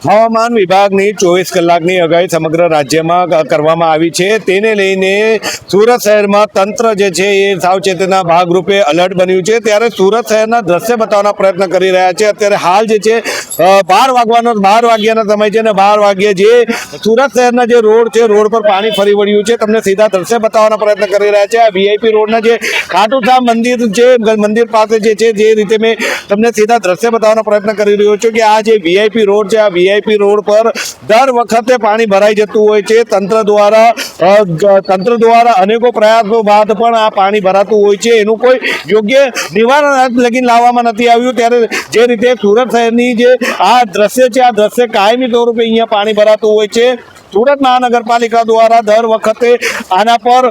હવામાન વિભાગની 24 કલાકની આગાહી સમગ્ર રાજ્યમાં કરવામાં આવી છે. તેને લઈને સુરત શહેરમાં તંત્ર જે છે એ સાવચેતીના ભાગરૂપે અલર્ટ બન્યું છે. ત્યારે સુરત શહેરના દ્રશ્ય બતાવવાના પ્રયત્ન કરી રહ્યા છે. અત્યારે હાલ જે છે 12 વાગ્યાનો સમય છે અને 12 વાગ્યે જે સુરત શહેરના જે રોડ છે, રોડ પર પાણી ફરી વળ્યું છે. તમને સીધા દ્રશ્ય બતાવવાના પ્રયત્ન કરી રહ્યા છે. આ વીઆઈપી રોડના જે ખાટુ શ્યામ મંદિર છે, મંદિર પાસે જે છે, જે રીતે મેં તમને સીધા દ્રશ્ય બતાવવાનો પ્રયત્ન કરી રહ્યો છું કે આ જે વીઆઈપી રોડ છે, આ વીઆઈપી રોડ પર દર વખતે પાણી ભરાઈ જતું હોય છે. તંત્ર દ્વારા અનેકો પ્રયાસો બાદ પણ આ પાણી ભરાતું હોય છે. એનું કોઈ યોગ્ય નિવારણ લગીન લાવવામાં નથી આવ્યું. ત્યારે જે રીતે સુરત શહેરની જે આ દ્રશ્ય છે, આ દ્રશ્ય કાયમી સ્વરૂપે અહીંયા પાણી ભરાતું હોય છે. સુરત મહાનગરપાલિકા દ્વારા દર વખતે આના પર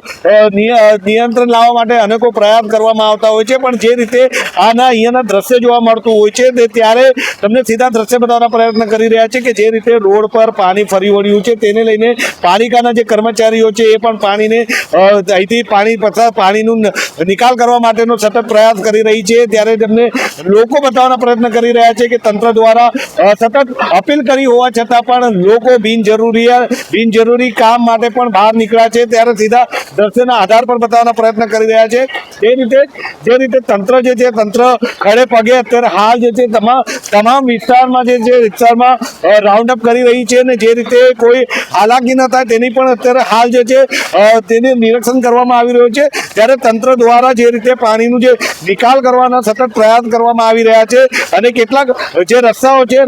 નિયંત્રણ લાવવા માટે અનેકો પ્રયાસ કરવામાં આવતા હોય છે. પણ જે રીતે અહીંયાના દ્રશ્ય જોવા મળતું હોય છે તે ત્યારે તમને સીધા દ્રશ્ય બતાવવાના પ્રયત્ન કરી રહ્યા છે કે જે રીતે રોડ પર પાણી ફરી વળ્યું છે. તેને લઈને પાલિકાના જે કર્મચારીઓ છે એ પણ અહીંથી પાણીનું નિકાલ કરવા માટેનો સતત પ્રયાસ કરી રહી છે. ત્યારે તેમને લોકો બતાવવાના પ્રયત્ન કરી રહ્યા છે કે તંત્ર દ્વારા સતત અપીલ કરી હોવા છતાં પણ લોકો બિનજરૂરી કામ માટે પણ બહાર નીકળ્યા છે. ત્યારે સીધા દ્રશ્યના આધાર પર બતાવવાના પ્રયત્ન કરી રહ્યા છે. જે રીતે તંત્ર જે છે, તંત્ર ખડે પગે અત્યારે હાલ જે છે તમામ વિસ્તારમાં રાઉન્ડ અપ કરી રહી છે અને જે રીતે કોઈ હાલાકી ન થાય તેની પણ અત્યારે હાલ જે છે તેનું નિરીક્ષણ કરવામાં આવી રહ્યું છે. ત્યારે તંત્ર દ્વારા જે રીતે પાણીનું જે નિકાલ કરવાના સતત પ્રયાસ કરવામાં આવી રહ્યા છે અને કેટલાક જે રસ્તાઓ છે,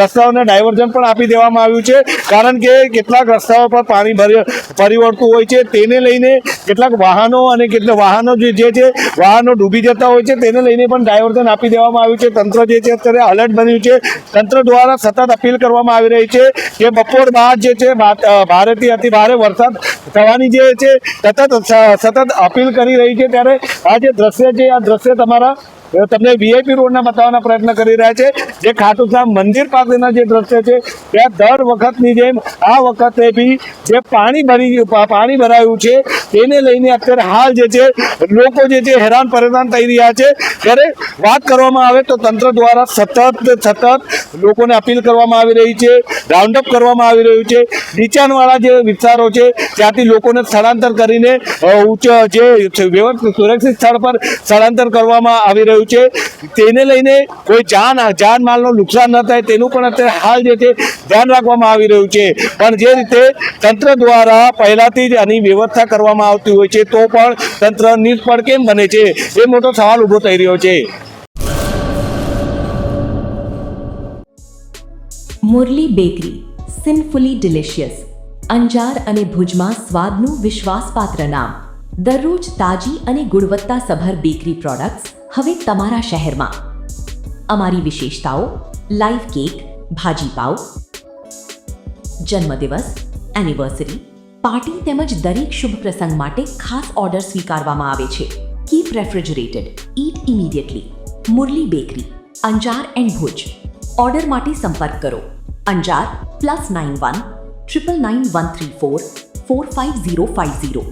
રસ્તાઓને ડાયવર્ઝન પણ આપી દેવામાં આવ્યું છે. કારણ કે કેટલાક રસ્તાઓ પર પાણી ફરી વળતું હોય છે. તેને લઈને કેટલાક વાહનો ડૂબી જતા હોય છે. તેને લઈને પણ ડાયવર્ઝન આપી દેવામાં આવ્યું છે. તંત્ર જે છે અત્યારે અલર્ટ બન્યું છે. તંત્ર દ્વારા સતત અપીલ કરવામાં આવી રહી છે કે બપોર બાદ જે છે ભારેથી અતિ ભારે વરસાદ થવાની જે છે સતત અપીલ કરી રહી છે. ત્યારે આ જે દ્રશ્ય છે, આ દ્રશ્ય તમને વીઆઈપી રોડના બતાવવાના પ્રયત્ન કરી રહ્યા છે. જે ખાટુ શ્યામ મંદિર પાસેના જે દ્રશ્ય છે ત્યાં દર વખતની જેમ આ વખતે બી જે પાણી ભરાયું છે તેને લઈને અત્યારે હાલ જે છે લોકો જે છે હેરાન પરેશાન થઈ રહ્યા છે. ત્યારે વાત કરવામાં આવે તો તંત્ર દ્વારા સતત લોકોને અપીલ કરવામાં આવી રહી છે, રાઉન્ડ અપ કરવામાં આવી રહ્યું છે. નીચાણવાળા જે વિસ્તારો છે ત્યાંથી લોકોને સ્થળાંતર કરીને જે સુરક્ષિત સ્થળ પર સ્થળાંતર કરવામાં આવી રહ્યું છે. તેને લઈને કોઈ જાનમાલનું નુકસાન ન થાય તેનું પણ અત્યારે હાલ જે છે ધ્યાન રાખવામાં આવી રહ્યું છે. પણ જે રીતે તંત્ર દ્વારા પહેલાથી જ આની વ્યવસ્થા કરવામાં આવતી હોય છે તો પણ તંત્ર નિષ્ફળ કેમ બને છે એ મોટો સવાલ ઊભો થઈ રહ્યો છે. Murli bakery, sinfully delicious. Anjar અને ભુજમાં સ્વાદનું વિશ્વાસપાત્ર નામ. દરરોજ તાજી અને ગુણવત્તાસભર બેકરી પ્રોડક્ટ્સ હવે તમારા શહેરમાં. અમારી વિશેષતાઓ: લાઈવ કેક, ભાજી પાવ, જન્મદિવસ, એનિવર્સરી, પાર્ટી તેમજ દરેક શુભ પ્રસંગ માટે ખાસ ઓર્ડર સ્વીકારવામાં આવે છે. Keep refrigerated, eat immediately. Murali bakery, Anjar and Bhuj. Order માટે સંપર્ક કરો. અંજાર +91 999 134 45050.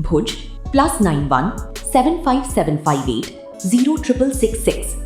ભુજ +91 75758 06666.